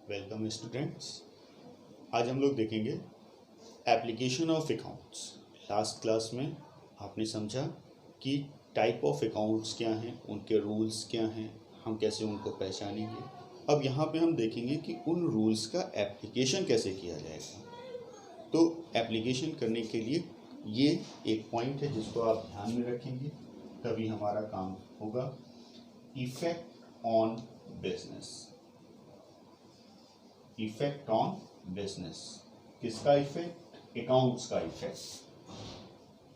Welcome students. आज हम लोग देखेंगे application of accounts. Last class में आपने समझा कि टाइप ऑफ अकाउंट्स क्या हैं, उनके रूल्स क्या हैं, हम कैसे उनको पहचानेंगे। अब यहाँ पे हम देखेंगे कि उन रूल्स का एप्लीकेशन कैसे किया जाएगा। तो एप्लीकेशन करने के लिए ये एक पॉइंट है जिसको आप ध्यान में रखेंगे, तभी हमारा काम होगा। Effect on business. Effect on business किसका इफेक्ट? अकाउंट्स का इफेक्ट।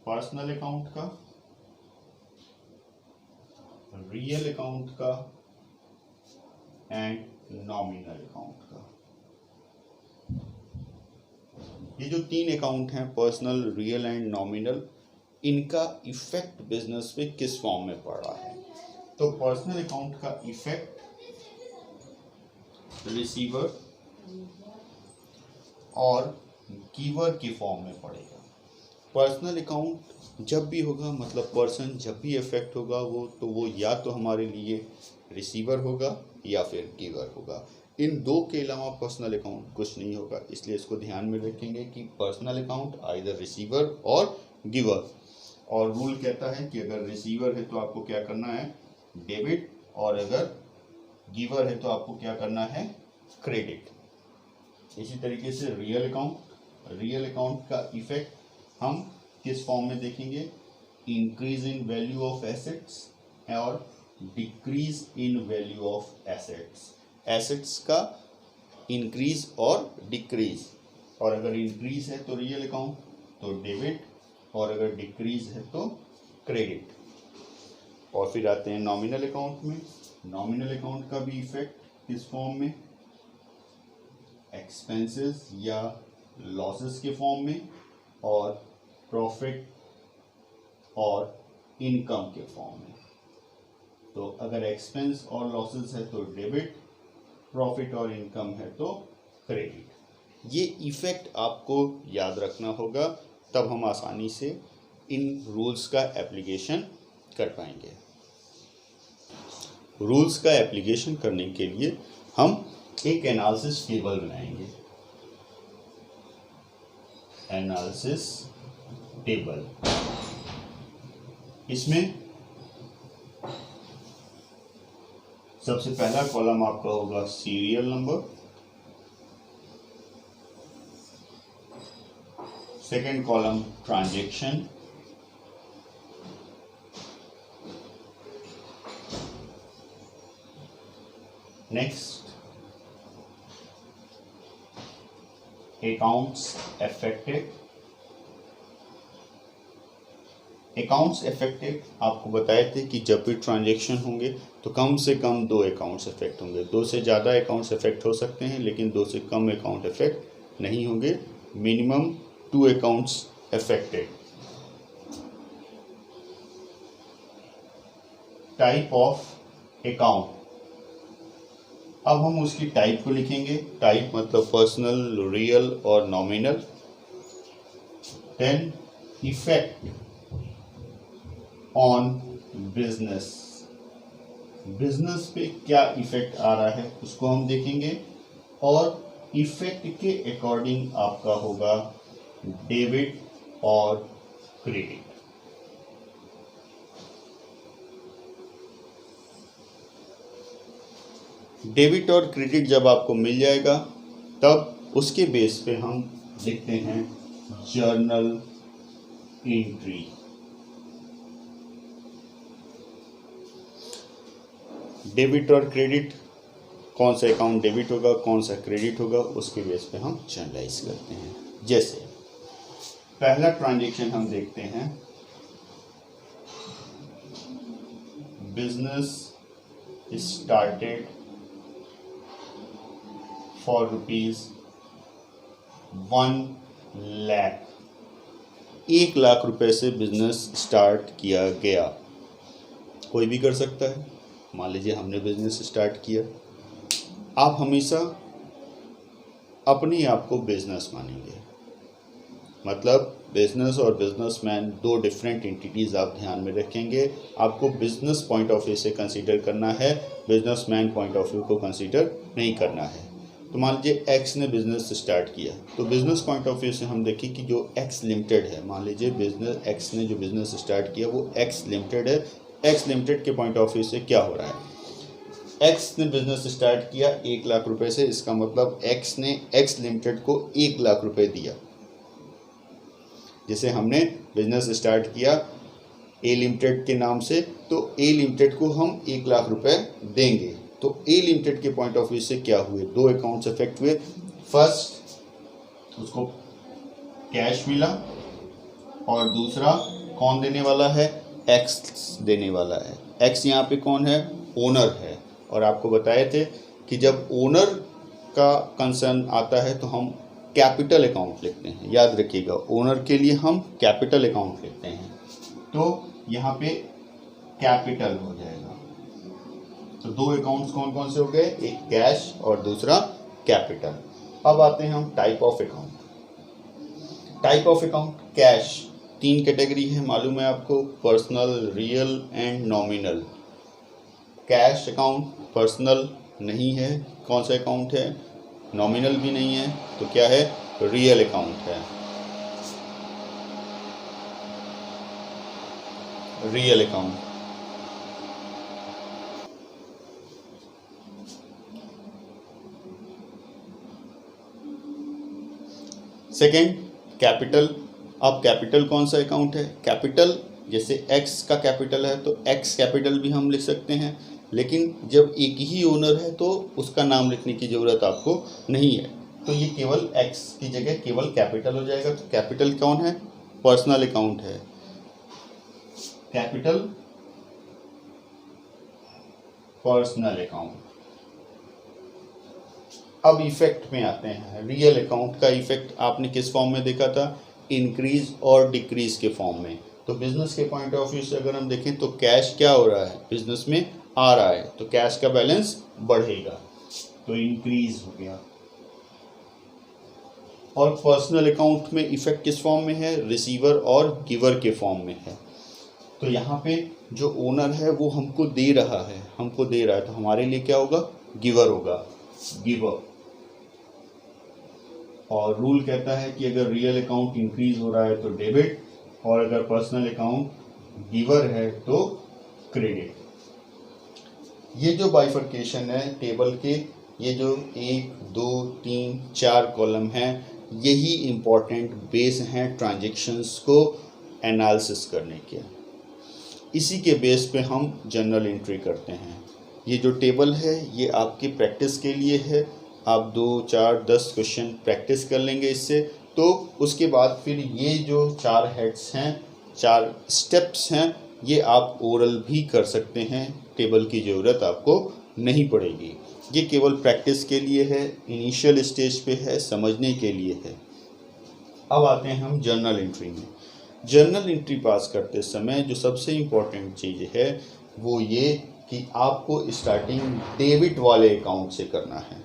पर्सनल अकाउंट का, रियल अकाउंट का एंड नॉमिनल अकाउंट का। ये जो तीन अकाउंट हैं, पर्सनल, रियल एंड नॉमिनल, इनका इफेक्ट बिजनेस पे किस फॉर्म में पड़ रहा है। तो पर्सनल अकाउंट का इफेक्ट रिसीवर और गिवर के फॉर्म में पड़ेगा। पर्सनल अकाउंट जब भी होगा, मतलब पर्सन जब भी इफेक्ट होगा वो या तो हमारे लिए रिसीवर होगा या फिर गिवर होगा। इन दो के अलावा पर्सनल अकाउंट कुछ नहीं होगा, इसलिए इसको ध्यान में रखेंगे कि पर्सनल अकाउंट आइदर रिसीवर और गिवर। और रूल कहता है कि अगर रिसीवर है तो आपको क्या करना है, डेबिट, और अगर गिवर है तो आपको क्या करना है, क्रेडिट। इसी तरीके से रियल अकाउंट का इफेक्ट हम किस फॉर्म में देखेंगे, increase in value of assets और decrease in value of assets. Assets का इंक्रीज और डिक्रीज, और अगर इंक्रीज है तो रियल अकाउंट तो डेबिट, और अगर डिक्रीज है तो क्रेडिट। और फिर आते हैं नॉमिनल अकाउंट में। नॉमिनल अकाउंट का भी इफेक्ट किस फॉर्म में, एक्सपेंसेस या लॉसेस के फॉर्म में, और प्रॉफिट और इनकम के फॉर्म में। तो अगर एक्सपेंस और लॉसेस है तो डेबिट, प्रॉफिट और इनकम है तो क्रेडिट। ये इफेक्ट आपको याद रखना होगा, तब हम आसानी से इन रूल्स का एप्लीकेशन कर पाएंगे। रूल्स का एप्लीकेशन करने के लिए हम एक एनालिसिस टेबल बनाएंगे। एनालिसिस टेबल, इसमें सबसे पहला कॉलम आपका होगा serial number, second column transaction, next accounts affected. Accounts affected आपको बताए थे कि जब भी ट्रांजैक्शन होंगे तो कम से कम 2 अकाउंट्स अफेक्ट होंगे। 2 से ज़्यादा अकाउंट्स अफेक्ट हो सकते हैं, लेकिन 2 से कम अकाउंट अफेक्ट नहीं होंगे। Minimum 2 accounts affected. Type of account, अब हम उसकी टाइप को लिखेंगे। टाइप मतलब पर्सनल, रियल और nominal. Then effect on business, business पे क्या इफेक्ट आ रहा है उसको हम देखेंगे, और इफेक्ट के अकॉर्डिंग आपका होगा डेबिट और क्रेडिट। डेबिट और क्रेडिट जब आपको मिल जाएगा, तब उसके बेस पे हम लिखते हैं जर्नल एंट्री। डेबिट और क्रेडिट, कौन सा अकाउंट डेबिट होगा, कौन सा क्रेडिट होगा, उसके बेस पे हम जर्नलाइज करते हैं। जैसे पहला ट्रांजैक्शन हम देखते हैं, business started for ₹1 lakh. 1 lakh रुपए से बिजनेस स्टार्ट किया गया। कोई भी कर सकता है। मान लीजिए हमने बिजनेस स्टार्ट किया। आप हमेशा अपने आप को बिजनेस मानेंगे, मतलब बिजनेस और बिजनेसमैन 2 डिफरेंट एंटिटीज़ आप ध्यान में रखेंगे। आपको बिजनेस पॉइंट ऑफ व्यू से कंसीडर करना है, बिजनेसमैन पॉइंट ऑफ व्यू को कंसीडर नहीं करना है। तो मान लीजिए एक्स ने बिजनेस स्टार्ट किया, तो बिजनेस पॉइंट ऑफ व्यू से हम देखें कि जो एक्स लिमिटेड है, मान लीजिए बिजनेस एक्स ने जो बिजनेस स्टार्ट किया वो एक्स लिमिटेड है। एक्स लिमिटेड के पॉइंट ऑफ व्यू से क्या हो रहा है, एक्स ने बिजनेस स्टार्ट किया 1 लाख रुपए से, इसका मतलब एक्स ने एक्स लिमिटेड को 1 लाख रुपए दिया। जैसे हमने बिजनेस स्टार्ट किया ए लिमिटेड के नाम से, तो ए लिमिटेड को हम 1 लाख रुपए देंगे। तो ए लिमिटेड के पॉइंट ऑफ व्यू से क्या हुए, दो अकाउंट्स इफेक्ट हुए। फर्स्ट उसको कैश मिला और दूसरा कौन देने वाला है, एक्स देने वाला है। एक्स यहाँ पे कौन है, ओनर है। और आपको बताए थे कि जब ओनर का कंसर्न आता है तो हम कैपिटल अकाउंट लिखते हैं, याद रखिएगा ओनर के लिए हम कैपिटल अकाउंट लिखते हैं। तो यहाँ पे कैपिटल हो जाएगा। तो दो अकाउंट्स कौन कौन से हो गए, एक कैश और दूसरा कैपिटल। अब आते हैं हम type of account. Type of account cash 3 category है, मालूम है आपको, personal, real and nominal. Cash account personal नहीं है, कौन सा अकाउंट है, नॉमिनल भी नहीं है, तो क्या है, रियल अकाउंट है। Real account. Second capital. अब कैपिटल कौन सा अकाउंट है, कैपिटल जैसे एक्स का कैपिटल है तो एक्स कैपिटल भी हम लिख सकते हैं, लेकिन जब एक ही ओनर है तो उसका नाम लिखने की ज़रूरत आपको नहीं है, तो ये केवल एक्स की जगह केवल कैपिटल हो जाएगा। तो कैपिटल कौन है, पर्सनल अकाउंट है, कैपिटल पर्सनल अकाउंट। अब इफेक्ट में आते हैं। रियल अकाउंट का इफेक्ट आपने किस फॉर्म में देखा था, इंक्रीज और डिक्रीज के फॉर्म में। तो बिजनेस के पॉइंट ऑफ व्यू से अगर हम देखें तो कैश क्या हो रहा है, बिजनेस में आ रहा है, तो कैश का बैलेंस बढ़ेगा, तो इंक्रीज हो गया। और पर्सनल अकाउंट में इफेक्ट किस फॉर्म में है, रिसीवर और गिवर के फॉर्म में है। तो यहाँ पे जो ओनर है वो हमको दे रहा है, तो हमारे लिए क्या होगा, गिवर होगा, गिवर। और रूल कहता है कि अगर रियल अकाउंट इंक्रीज हो रहा है तो डेबिट, और अगर पर्सनल अकाउंट गिवर है तो क्रेडिट। ये जो बाइफर्केशन है टेबल के, ये जो 1 2 3 4 कॉलम हैं, यही इम्पोर्टेंट बेस हैं ट्रांजैक्शंस को एनालिसिस करने के। इसी के बेस पे हम जर्नल एंट्री करते हैं। ये जो टेबल है ये आपकी प्रैक्टिस के लिए है, आप 2 4 10 क्वेश्चन प्रैक्टिस कर लेंगे इससे, तो उसके बाद फिर ये जो 4 हेड्स हैं, 4 स्टेप्स हैं, ये आप ओरल भी कर सकते हैं, टेबल की ज़रूरत आपको नहीं पड़ेगी। ये केवल प्रैक्टिस के लिए है, इनिशियल स्टेज पे है, समझने के लिए है। अब आते हैं हम जर्नल एंट्री में। जर्नल एंट्री पास करते समय जो सबसे इम्पोर्टेंट चीज़ है वो ये कि आपको स्टार्टिंग डेबिट वाले अकाउंट से करना है।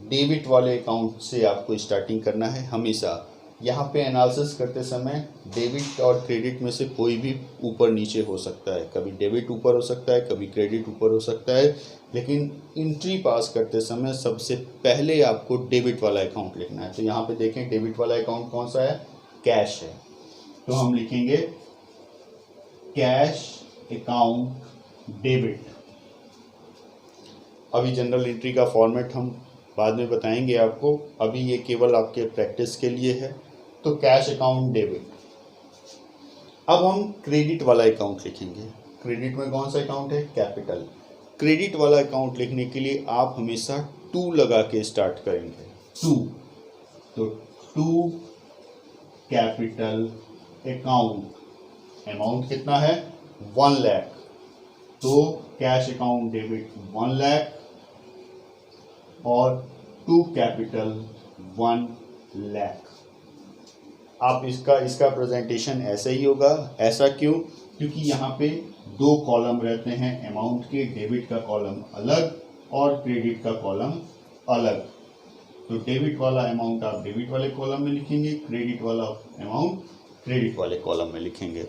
डेबिट वाले अकाउंट से आपको स्टार्टिंग करना है हमेशा। यहाँ पे एनालिसिस करते समय डेबिट और क्रेडिट में से कोई भी ऊपर नीचे हो सकता है, कभी डेबिट ऊपर हो सकता है, कभी क्रेडिट ऊपर हो सकता है, लेकिन एंट्री पास करते समय सबसे पहले आपको डेबिट वाला अकाउंट लिखना है। तो यहाँ पे देखें डेबिट वाला अकाउंट कौन सा है, कैश है, तो हम लिखेंगे कैश अकाउंट डेबिट। अभी जनरल एंट्री का फॉर्मेट हम बाद में बताएंगे आपको, अभी ये केवल आपके प्रैक्टिस के लिए है। तो कैश अकाउंट डेबिट। अब हम क्रेडिट वाला अकाउंट लिखेंगे। क्रेडिट में कौन सा अकाउंट है, कैपिटल। क्रेडिट वाला अकाउंट लिखने के लिए आप हमेशा 2 लगा के स्टार्ट करेंगे, 2। तो 2 कैपिटल अकाउंट, अमाउंट कितना है, 1 लाख, तो कैश अकाउंट डेबिट 1 लाख और 2 कैपिटल 1 लाख। आप इसका प्रेजेंटेशन ऐसे ही होगा। ऐसा क्यों, क्योंकि यहाँ पे 2 कॉलम रहते हैं अमाउंट के, डेबिट का कॉलम अलग और क्रेडिट का कॉलम अलग। तो डेबिट वाला अमाउंट आप डेबिट वाले कॉलम में लिखेंगे, क्रेडिट वाला अमाउंट क्रेडिट वाले कॉलम में लिखेंगे।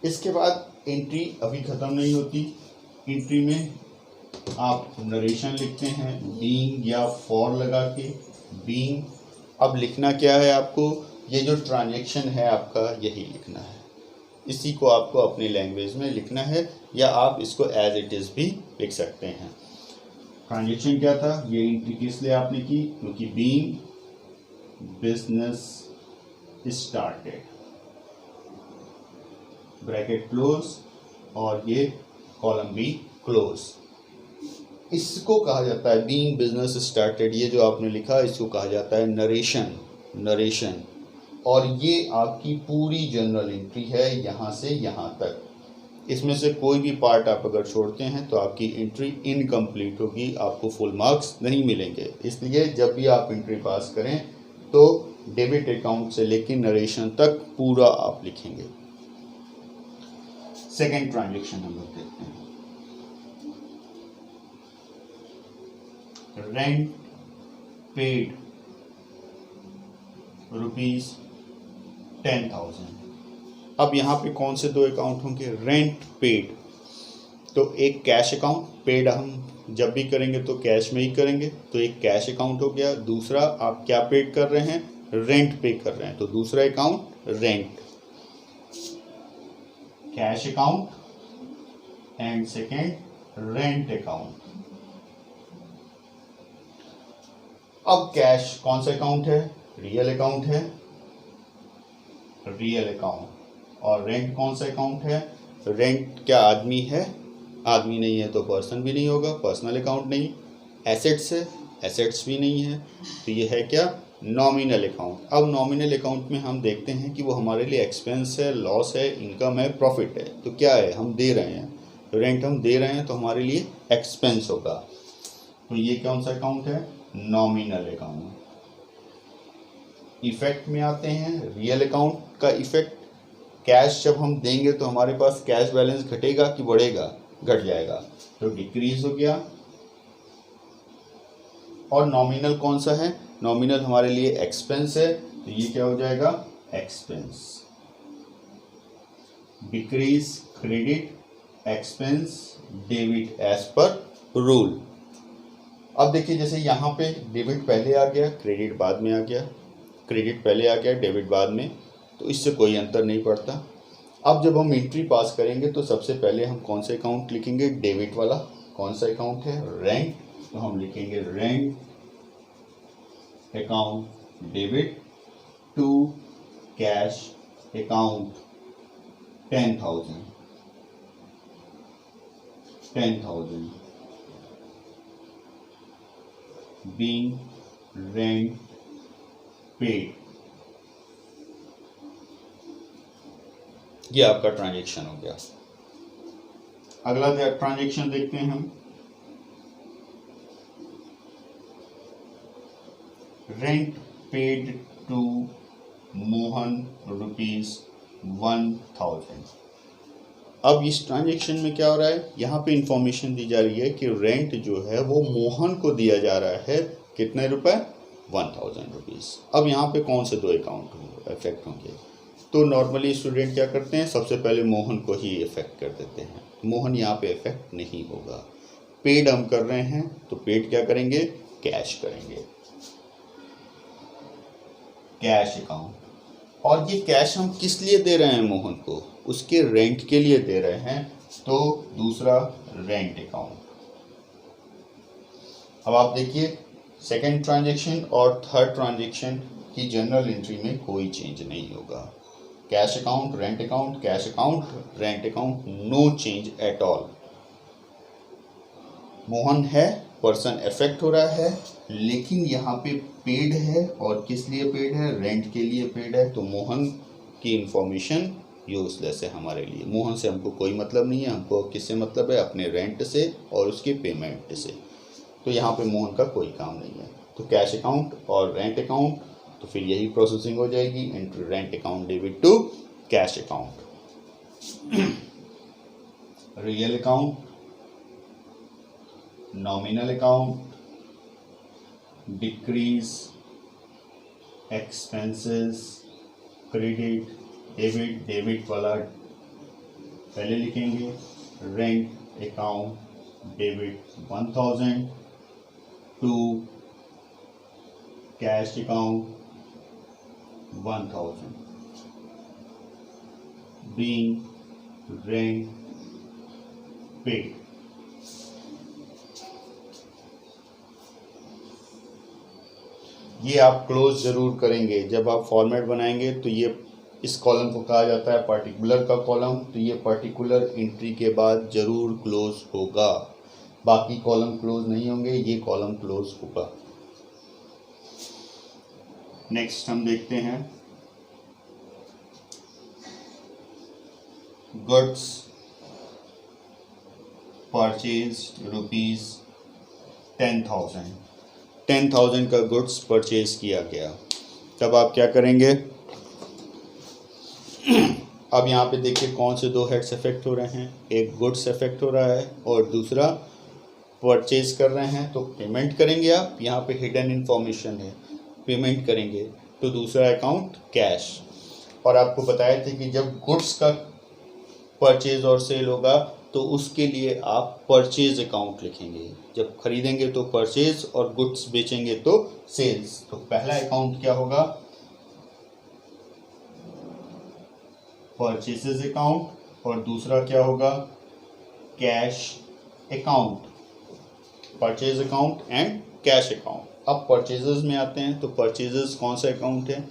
इसके बाद एंट्री अभी ख़त्म नहीं होती, एंट्री में आप नरेशन लिखते हैं बीइंग या फॉर लगा के बीइंग। अब लिखना क्या है आपको, ये जो ट्रांजैक्शन है आपका यही लिखना है, इसी को आपको अपनी लैंग्वेज में लिखना है, या आप इसको एज इट इज़ भी लिख सकते हैं। ट्रांजैक्शन क्या था, ये एंट्री किस लिए आपने की, क्योंकि being business started, bracket close और ये कॉलम भी क्लोज। इसको कहा जाता है बीइंग बिजनेस स्टार्टेड, ये जो आपने लिखा इसको कहा जाता है नरेशन। और ये आपकी पूरी जनरल एंट्री है यहाँ से यहाँ तक। इसमें से कोई भी पार्ट आप अगर छोड़ते हैं तो आपकी एंट्री इनकम्प्लीट होगी, आपको फुल मार्क्स नहीं मिलेंगे। इसलिए जब भी आप एंट्री पास करें तो डेबिट अकाउंट से लेकर नरेशन तक पूरा आप लिखेंगे। सेकेंड ट्रांजैक्शन हम लोग देखते हैं, रेंट पेड ₹10,000। अब यहाँ पे कौन से दो अकाउंट होंगे, रेंट पेड तो एक कैश अकाउंट, पेड हम जब भी करेंगे तो कैश में ही करेंगे, तो एक कैश अकाउंट हो गया। दूसरा आप क्या पेड कर रहे हैं, रेंट पे कर रहे हैं, तो दूसरा account rent, cash account and second rent account. अब कैश कौन सा अकाउंट है, रियल अकाउंट है, रियल अकाउंट। और रेंट कौन सा अकाउंट है, रेंट क्या आदमी है, आदमी नहीं है तो पर्सन भी नहीं होगा, पर्सनल अकाउंट नहीं। एसेट्स है, एसेट्स भी नहीं है, तो ये है क्या, नॉमिनल अकाउंट। अब नॉमिनल अकाउंट में हम देखते हैं कि वो हमारे लिए एक्सपेंस है, लॉस है, इनकम है, प्रॉफिट है। तो क्या है, हम दे रहे हैं, रेंट हम दे रहे हैं तो हमारे लिए एक्सपेंस होगा। तो ये कौन सा अकाउंट है, नॉमिनल अकाउंट। इफेक्ट में आते हैं, रियल अकाउंट का इफेक्ट, कैश जब हम देंगे तो हमारे पास कैश बैलेंस घटेगा कि बढ़ेगा, घट जाएगा, तो डिक्रीज हो गया। और नॉमिनल कौन सा है, नॉमिनल हमारे लिए एक्सपेंस है, तो ये क्या हो जाएगा, expense. Decrease credit expense debit as per rule. अब देखिए जैसे यहाँ पे डेबिट पहले आ गया, क्रेडिट बाद में आ गया, क्रेडिट पहले आ गया, डेबिट बाद में, तो इससे कोई अंतर नहीं पड़ता। अब जब हम एंट्री पास करेंगे तो सबसे पहले हम कौन सा अकाउंट लिखेंगे, डेबिट वाला। कौन सा अकाउंट है, रेंट, तो हम लिखेंगे rent account debit to cash account 10,000 being rent paid। ये आपका ट्रांजैक्शन हो गया। अगला ट्रांजैक्शन देखते हैं हम, रेंट पेड टू मोहन ₹1,000। अब इस ट्रांजैक्शन में क्या हो रहा है, यहाँ पे इंफॉर्मेशन दी जा रही है कि रेंट जो है वो मोहन को दिया जा रहा है, कितने रुपए, ₹1,000। अब यहाँ पे कौन से दो अकाउंट इफेक्ट होंगे, तो नॉर्मली स्टूडेंट क्या करते हैं, सबसे पहले मोहन को ही इफेक्ट कर देते हैं। मोहन यहाँ पे इफेक्ट नहीं होगा। पेड हम कर रहे हैं तो पेड क्या करेंगे, कैश करेंगे, कैश अकाउंट। और ये कैश हम किस लिए दे रहे हैं मोहन को, उसके रेंट के लिए दे रहे हैं, तो दूसरा रेंट अकाउंट। अब आप देखिए सेकेंड ट्रांजैक्शन और थर्ड ट्रांजैक्शन की जनरल एंट्री में कोई चेंज नहीं होगा। Cash account, rent account, cash account, rent account, no change at all. Mohan है, पर्सन इफेक्ट हो रहा है, लेकिन यहाँ पे पेड है, और किस लिए पेड है, रेंट के लिए पेड है, तो मोहन की इंफॉर्मेशन यूजलेस है हमारे लिए। मोहन से हमको कोई मतलब नहीं है, हमको किससे मतलब है, अपने रेंट से और उसके पेमेंट से। तो यहाँ पे मोहन का कोई काम नहीं है। तो कैश अकाउंट और रेंट अकाउंट, तो फिर यही प्रोसेसिंग हो जाएगी, entry rent account debit to cash account. Real account, nominal account, decrease expenses, credit, debit वाला पहले लिखेंगे, rent account debit 1000 to cash account 1000 being rent paid. ये आप क्लोज जरूर करेंगे। जब आप फॉर्मेट बनाएंगे तो ये इस कॉलम को कहा जाता है पर्टिकुलर का कॉलम, तो ये पर्टिकुलर एंट्री के बाद जरूर क्लोज होगा, बाकी कॉलम क्लोज नहीं होंगे, ये कॉलम क्लोज होगा। नेक्स्ट हम देखते हैं गुड्स परचेज्ड रुपीज 10,000 का गुड्स परचेज किया गया। तब आप क्या करेंगे, अब यहाँ पे देखिए कौन से दो हेड्स इफेक्ट हो रहे हैं, एक गुड्स इफेक्ट हो रहा है और दूसरा परचेज कर रहे हैं। तो पेमेंट करेंगे आप, यहाँ पे हिडन इन्फॉर्मेशन है, पेमेंट करेंगे तो दूसरा अकाउंट कैश। और आपको बताए थे कि जब गुड्स का परचेज और सेल होगा तो उसके लिए आप परचेज अकाउंट लिखेंगे। जब खरीदेंगे तो परचेज और गुड्स बेचेंगे तो सेल्स। तो पहला अकाउंट क्या होगा, परचेजेस अकाउंट, और दूसरा क्या होगा, cash account. Purchase account and cash account. अब परचेजेस में आते हैं तो परचेजेस कौन सा अकाउंट है,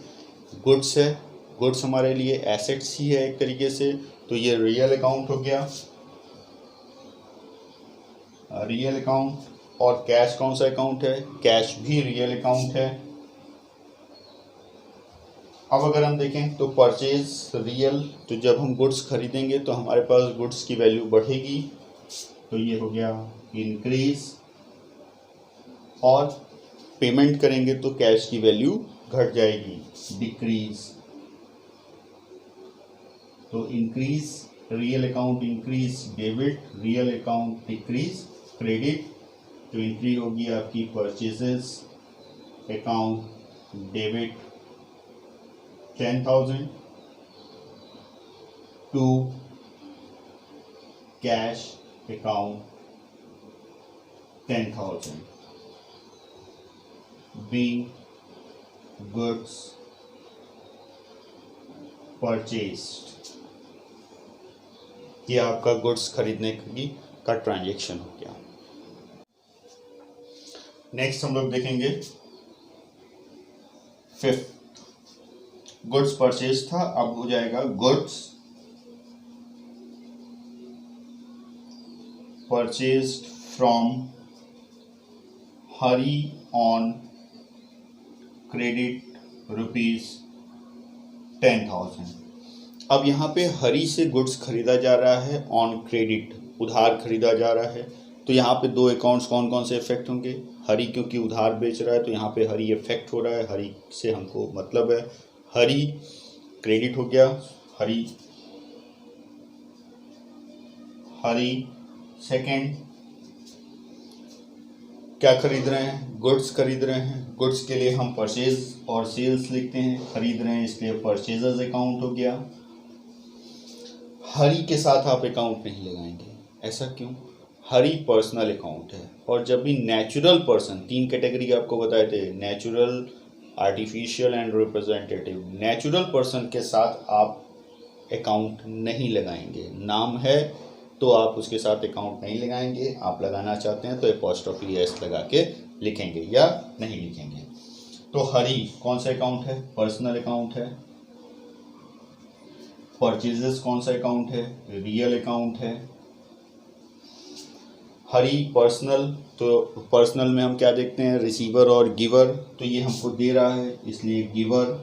गुड्स है। गुड्स हमारे लिए एसेट्स ही है एक तरीके से, तो ये रियल अकाउंट हो गया, रियल अकाउंट। और कैश कौन सा अकाउंट है, कैश भी रियल अकाउंट है। अब अगर हम देखें तो परचेज रियल, तो जब हम गुड्स खरीदेंगे तो हमारे पास गुड्स की वैल्यू बढ़ेगी, तो ये हो गया इंक्रीज। और पेमेंट करेंगे तो कैश की वैल्यू घट जाएगी, डिक्रीज। तो increase real account increase debit, real account decrease credit. तो एंट्री होगी आपकी purchases account debit 10,000 to cash account 10,000 being goods purchased। ये आपका गुड्स खरीदने का ट्रांजैक्शन हो गया। नेक्स्ट हम लोग देखेंगे फिफ्थ, गुड्स परचेज था, अब हो जाएगा goods purchased from Hari on credit rupees 10,000। अब यहाँ पे हरी से गुड्स खरीदा जा रहा है, ऑन क्रेडिट उधार खरीदा जा रहा है। तो यहाँ पे दो अकाउंट्स कौन कौन से इफेक्ट होंगे, हरी क्योंकि उधार बेच रहा है तो यहाँ पे हरी इफेक्ट हो रहा है, हरी से हमको मतलब है, हरी क्रेडिट हो गया, हरी सेकंड क्या खरीद रहे हैं, गुड्स खरीद रहे हैं। गुड्स के लिए हम परचेज और सेल्स लिखते हैं, खरीद रहे हैं इसलिए परचेजर्स अकाउंट हो गया। हरी के साथ आप अकाउंट नहीं लगाएंगे, ऐसा क्यों, हरी पर्सनल अकाउंट है। और जब भी नेचुरल पर्सन, तीन कैटेगरी आपको बताए थे, natural, artificial and representative. Natural person के साथ आप अकाउंट नहीं लगाएंगे, नाम है तो आप उसके साथ अकाउंट नहीं लगाएंगे, आप लगाना चाहते हैं तो अपॉस्ट्रोफी एस लगा के लिखेंगे या नहीं लिखेंगे। तो हरी कौन सा अकाउंट है, पर्सनल अकाउंट है। परचेजेस कौन सा अकाउंट है, रियल अकाउंट है। हरी पर्सनल, तो पर्सनल में हम क्या देखते हैं, रिसीवर और गिवर, तो ये हमको दे रहा है इसलिए गिवर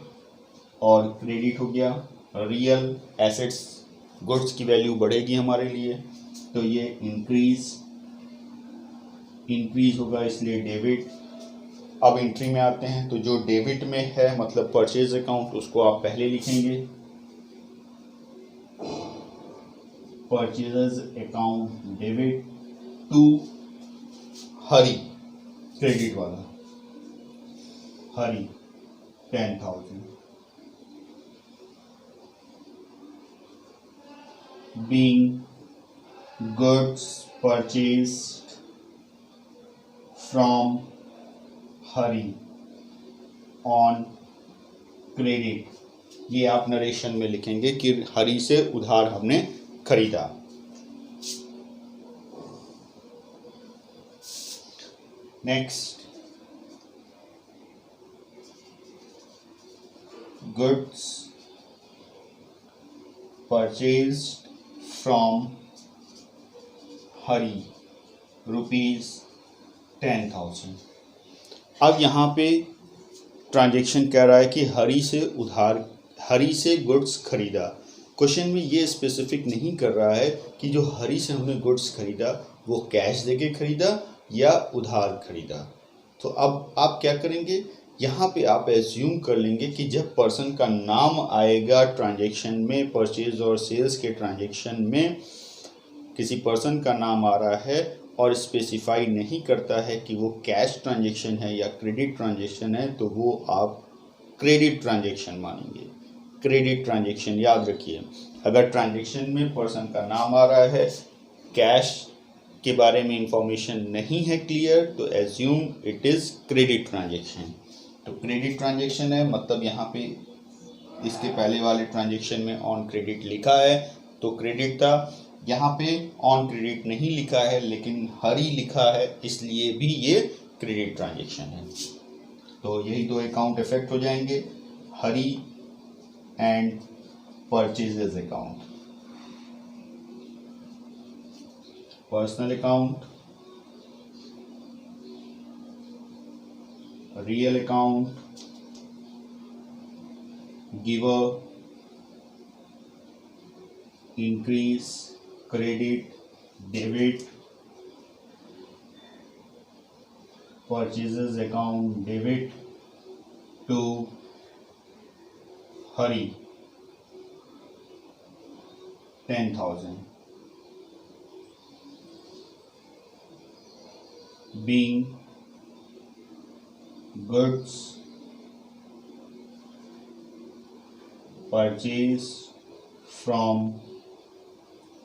और क्रेडिट हो गया। रियल एसेट्स, गुड्स की वैल्यू बढ़ेगी हमारे लिए, तो ये इंक्रीज होगा इसलिए डेबिट। अब एंट्री में आते हैं तो जो डेबिट में है मतलब परचेज अकाउंट, उसको आप पहले लिखेंगे, purchasers account debit to Hari credit वाला, Hari 10,000 being goods purchased from Hari on credit, ये आप नरेशन में लिखेंगे कि हरी से उधार हमने खरीदा। नेक्स्ट, गुड्स परचेज्ड फ्रॉम हरी ₹10,000। अब यहाँ पे ट्रांजैक्शन कह रहा है कि हरी से गुड्स खरीदा। क्वेश्चन में ये स्पेसिफिक नहीं कर रहा है कि जो हरी से हमने गुड्स खरीदा वो कैश देके खरीदा या उधार खरीदा। तो अब आप क्या करेंगे, यहाँ पे आप एज्यूम कर लेंगे कि जब पर्सन का नाम आएगा ट्रांजैक्शन में, परचेज और सेल्स के ट्रांजैक्शन में किसी पर्सन का नाम आ रहा है और स्पेसिफाई नहीं करता है कि वो कैश ट्रांजैक्शन है या क्रेडिट ट्रांजैक्शन है, तो वो आप क्रेडिट ट्रांजैक्शन मानेंगे। क्रेडिट ट्रांजैक्शन याद रखिए, अगर ट्रांजैक्शन में पर्सन का नाम आ रहा है, कैश के बारे में इंफॉर्मेशन नहीं है क्लियर, तो assume it is credit transaction. तो क्रेडिट ट्रांजैक्शन है मतलब यहाँ पे इसके पहले वाले ट्रांजैक्शन में ऑन क्रेडिट लिखा है तो क्रेडिट था, यहाँ पे ऑन क्रेडिट नहीं लिखा है लेकिन हरी लिखा है, इसलिए भी ये क्रेडिट ट्रांजैक्शन है। तो यही दो अकाउंट इफेक्ट हो जाएंगे, Hari and purchases account. Personal account, real account, giver, increase, credit, debit, purchases account debit to Hari 10,000 being goods purchased from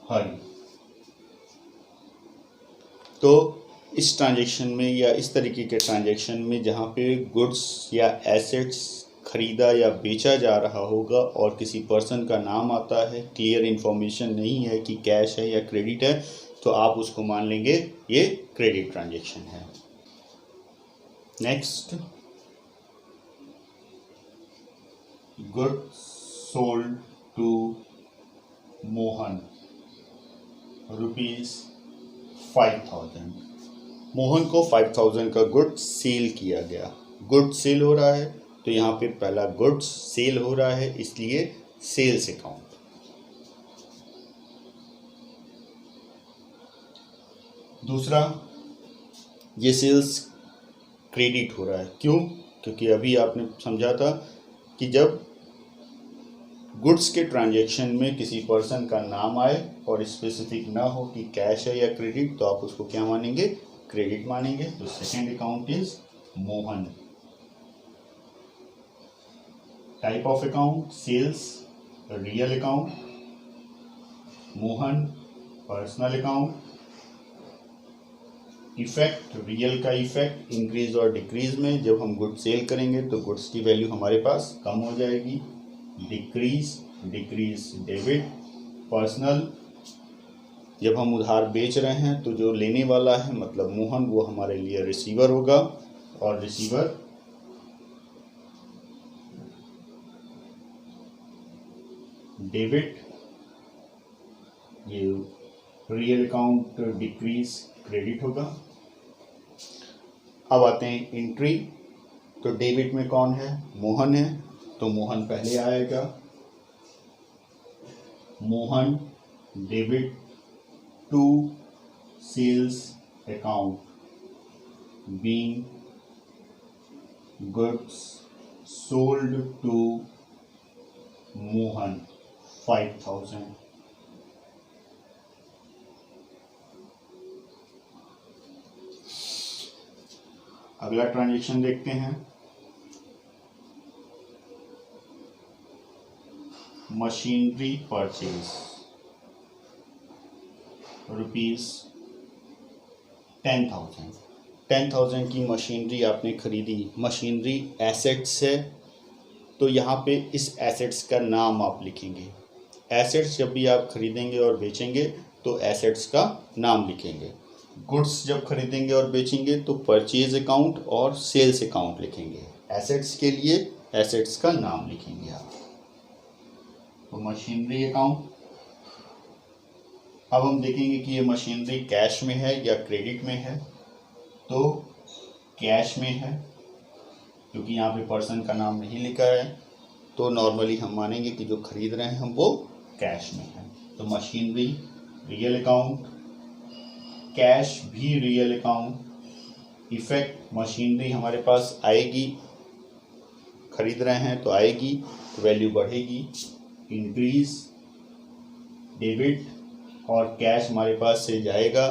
Hari. तो इस ट्रांजैक्शन में या इस तरीके के ट्रांजैक्शन में जहाँ पे गुड्स या एसेट्स खरीदा या बेचा जा रहा होगा और किसी पर्सन का नाम आता है, क्लियर इन्फॉर्मेशन नहीं है कि कैश है या क्रेडिट है, तो आप उसको मान लेंगे ये क्रेडिट ट्रांजैक्शन है। Next, goods sold to Mohan ₹5,000। Mohan को 5,000 का गुड्स सेल किया गया। गुड्स सेल हो रहा है तो यहाँ पे पहला गुड्स सेल हो रहा है इसलिए सेल्स अकाउंट। दूसरा, ये सेल्स क्रेडिट हो रहा है, क्यों? क्योंकि अभी आपने समझा था कि जब गुड्स के ट्रांजैक्शन में किसी पर्सन का नाम आए और स्पेसिफिक ना हो कि कैश है या क्रेडिट, तो आप उसको क्या मानेंगे? क्रेडिट मानेंगे। तो second account is Mohan. Type of account, sales, real account, Mohan personal account. Effect, real का इफेक्ट इंक्रीज और डिक्रीज में, जब हम गुड्स सेल करेंगे तो गुड्स की वैल्यू हमारे पास कम हो जाएगी। Decrease, decrease debit. पर्सनल, जब हम उधार बेच रहे हैं तो जो लेने वाला है मतलब मोहन, वो हमारे लिए रिसीवर होगा और रिसीवर डेबिट। ये रियल अकाउंट डिक्रीज क्रेडिट होगा। अब आते हैं एंट्री। तो डेबिट में कौन है? मोहन है, तो मोहन पहले आएगा। Mohan debit to sales account being goods sold to Mohan 5,000। अगला ट्रांजैक्शन देखते हैं। Machinery purchase ₹10,000। 10,000 की मशीनरी आपने खरीदी, मशीनरी एसेट्स है, तो यहाँ पे इस एसेट्स का नाम आप लिखेंगे। एसेट्स जब भी आप खरीदेंगे और बेचेंगे तो एसेट्स का नाम लिखेंगे। गुड्स जब खरीदेंगे और बेचेंगे तो परचेज अकाउंट और सेल्स अकाउंट लिखेंगे। एसेट्स के लिए एसेट्स का नाम लिखेंगे आप। तो मशीनरी अकाउंट, अब हम देखेंगे कि ये मशीनरी कैश में है या क्रेडिट में है। तो कैश में है, क्योंकि यहाँ पे पर्सन का नाम नहीं लिखा है, तो नॉर्मली हम मानेंगे कि जो खरीद रहे हैं हम वो कैश में है। तो मशीनरी रियल अकाउंट, कैश भी रियल अकाउंट। इफेक्ट, मशीनरी हमारे पास आएगी, खरीद रहे हैं तो आएगी, तो वैल्यू बढ़ेगी, इंक्रीज डेबिट, और कैश हमारे पास से जाएगा,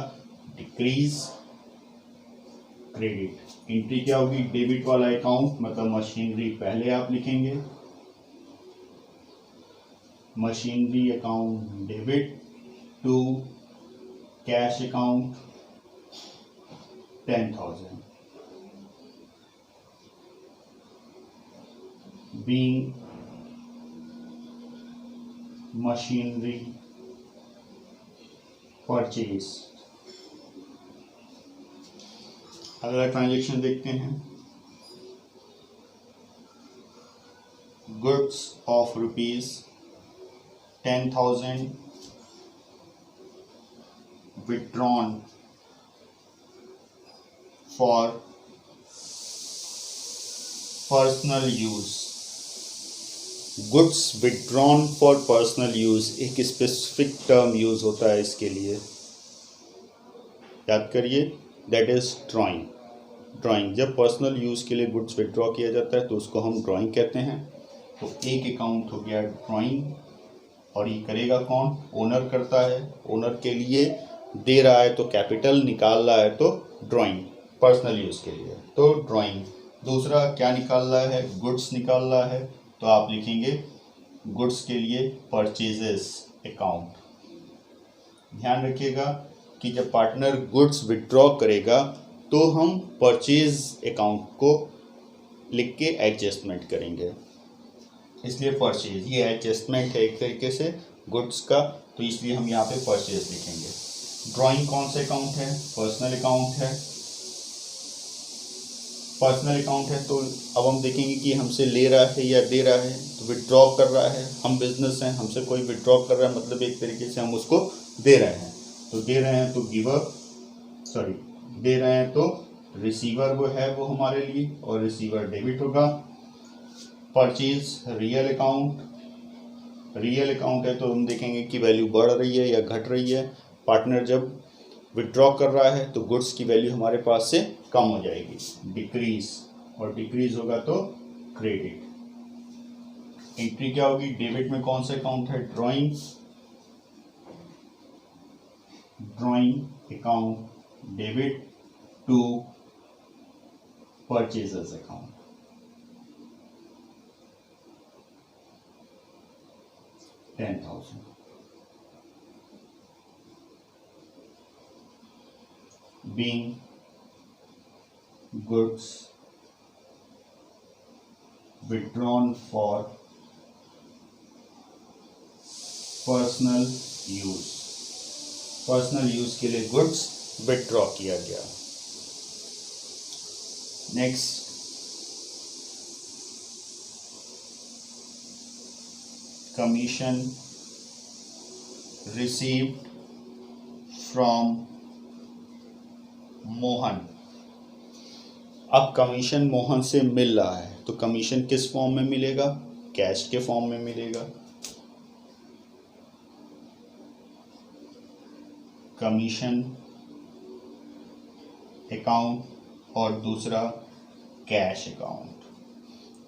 डिक्रीज क्रेडिट। एंट्री क्या होगी, डेबिट वाला अकाउंट, मतलब मशीनरी पहले आप लिखेंगे, machinery account debit to cash account 10,000 being machinery purchase। अगला ट्रांजेक्शन देखते हैं, goods of ₹10,000 withdrawn for personal use. Goods withdrawn for personal use एक स्पेसिफिक टर्म यूज होता है इसके लिए, याद करिए, दैट इज ड्राइंग। ड्राइंग, जब पर्सनल यूज़ के लिए गुड्स विड्रॉ किया जाता है तो उसको हम ड्राइंग कहते हैं। तो एक अकाउंट हो गया ड्राइंग, और ये करेगा कौन, ओनर करता है। ओनर के लिए दे रहा है तो कैपिटल, निकाल रहा है तो ड्राइंग, पर्सनल यूज़ के लिए तो ड्राइंग। दूसरा क्या निकाल रहा है, गुड्स निकाल रहा है, तो आप लिखेंगे गुड्स के लिए परचेजेस अकाउंट। ध्यान रखिएगा कि जब पार्टनर गुड्स विड्रॉ करेगा तो हम परचेज अकाउंट को लिख के एडजस्टमेंट करेंगे, इसलिए परचेज, ये एडजस्टमेंट है एक तरीके से गुड्स का, तो इसलिए हम यहाँ पे परचेज लिखेंगे। ड्राइंग कौन सा अकाउंट है, पर्सनल अकाउंट है। पर्सनल अकाउंट है तो अब हम देखेंगे कि हमसे ले रहा है या दे रहा है, तो विड्रॉ कर रहा है, हम बिजनेस हैं, हमसे कोई विड्रॉ कर रहा है, मतलब एक तरीके से हम उसको दे रहे हैं। तो दे रहे हैं तो दे रहे हैं तो रिसीवर वो है वो हमारे लिए, और रिसीवर डेबिट होगा। Purchase real account, real account है तो हम देखेंगे कि वैल्यू बढ़ रही है या घट रही है। पार्टनर जब विड्रॉ कर रहा है तो गुड्स की वैल्यू हमारे पास से कम हो जाएगी, डिक्रीज, और डिक्रीज होगा तो क्रेडिट। एंट्री क्या होगी, डेबिट में कौन सा अकाउंट है, drawing, drawing account debit to purchasers account. $10,000 being goods withdrawn for personal use, personal use के लिए गुड्स विड्रॉ किया गया। Next, commission received from Mohan. अब कमीशन मोहन से मिल रहा है तो कमीशन किस फॉर्म में मिलेगा, कैश के फॉर्म में मिलेगा। कमीशन अकाउंट और दूसरा कैश अकाउंट।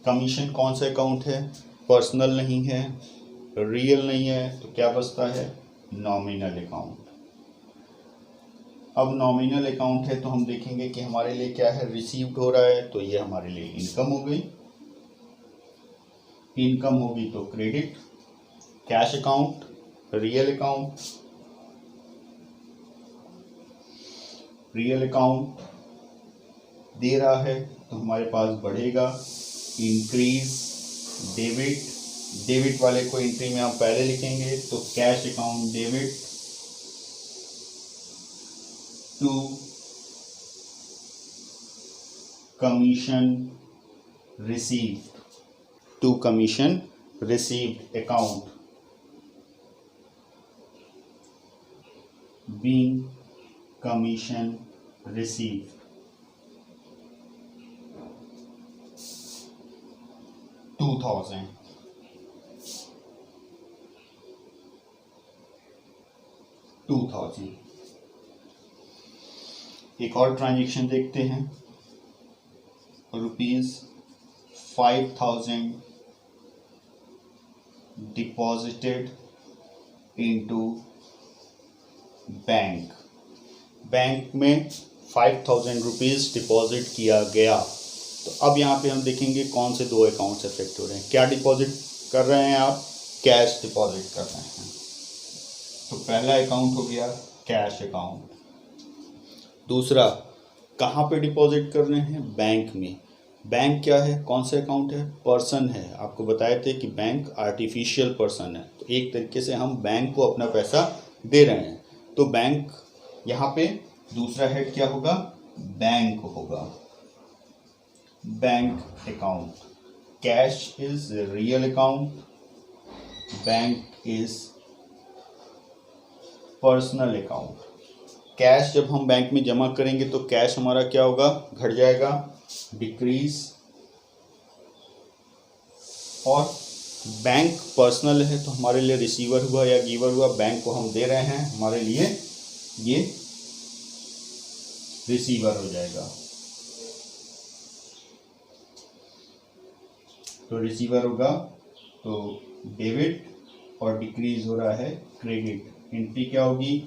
कमीशन कौन सा अकाउंट है, पर्सनल नहीं है, रियल नहीं है, तो क्या बचता है, नॉमिनल अकाउंट। अब नॉमिनल अकाउंट है तो हम देखेंगे कि हमारे लिए क्या है, रिसीव्ड हो रहा है तो ये हमारे लिए इनकम हो गई, इनकम होगी तो credit. Cash account real account, real account दे रहा है तो हमारे पास बढ़ेगा इंक्रीज डेबिट। डेबिट वाले को एंट्री में हम पहले लिखेंगे तो cash account debit to commission received account being commission received. $2,000 एक और ट्रांजेक्शन देखते हैं। ₹5,000 डिपॉजिटेड इनटू बैंक में 5,000 रुपीज़ डिपॉजिट किया गया। तो अब यहाँ पे हम देखेंगे कौन से दो अकाउंट्स इफेक्ट हो रहे हैं। क्या डिपॉजिट कर रहे हैं आप? कैश डिपॉजिट कर रहे हैं। तो पहला अकाउंट हो गया कैश अकाउंट। दूसरा कहाँ पे डिपॉजिट कर रहे हैं? बैंक में। बैंक क्या है? कौन सा अकाउंट है? पर्सन है। आपको बताए थे कि बैंक आर्टिफिशियल पर्सन है, तो एक तरीके से हम बैंक को अपना पैसा दे रहे हैं। तो बैंक यहाँ पे दूसरा हेड क्या होगा? बैंक होगा। Bank account. Cash is real account, bank is personal account. Cash जब हम बैंक में जमा करेंगे तो कैश हमारा क्या होगा? घट जाएगा, डिक्रीज। और बैंक पर्सनल है तो हमारे लिए रिसीवर हुआ या गिवर हुआ। बैंक को हम दे रहे हैं, हमारे लिए ये रिसीवर हो जाएगा। तो रिसीवर होगा तो डेबिट और डिक्रीज हो रहा है क्रेडिट। एंट्री क्या होगी?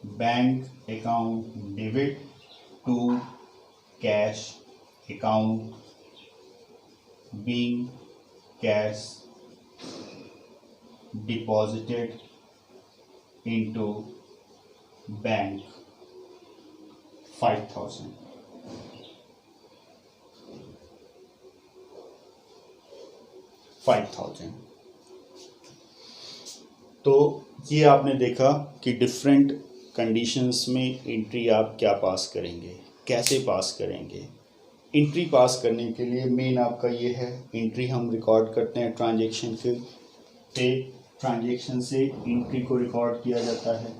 Bank account debit to cash account being cash deposited into bank 5,000। तो ये आपने देखा कि डिफरेंट कंडीशंस में एंट्री आप क्या पास करेंगे, कैसे पास करेंगे। एंट्री पास करने के लिए मेन आपका ये है, एंट्री हम रिकॉर्ड करते हैं ट्रांजैक्शन के पे। ट्रांजैक्शन से एंट्री को रिकॉर्ड किया जाता है,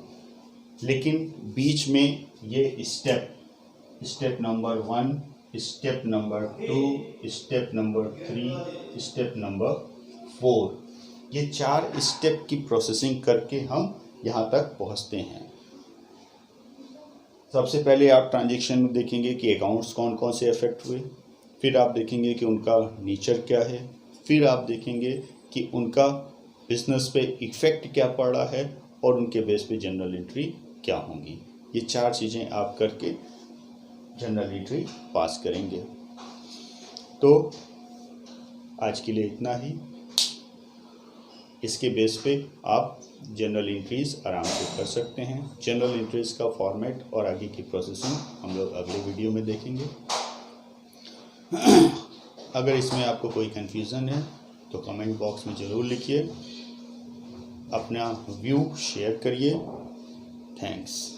लेकिन बीच में ये step number 1, step number 2, step number 3, step number 4, ये 4 स्टेप की प्रोसेसिंग करके हम यहाँ तक पहुँचते हैं। सबसे पहले आप ट्रांजैक्शन में देखेंगे कि अकाउंट्स कौन कौन से अफेक्ट हुए, फिर आप देखेंगे कि उनका नेचर क्या है, फिर आप देखेंगे कि उनका बिजनेस पे इफ़ेक्ट क्या पड़ रहा है और उनके बेस पे जनरल एंट्री क्या होंगी। ये 4 चीज़ें आप करके जनरल एंट्री पास करेंगे। तो आज के लिए इतना ही। इसके बेस पे आप जनरल एंट्रीज आराम से कर सकते हैं। जनरल एंट्रीज का फॉर्मेट और आगे की प्रोसेसिंग हम लोग अगले वीडियो में देखेंगे। अगर इसमें आपको कोई कन्फ्यूज़न है तो कमेंट बॉक्स में ज़रूर लिखिए, अपना व्यू शेयर करिए। थैंक्स।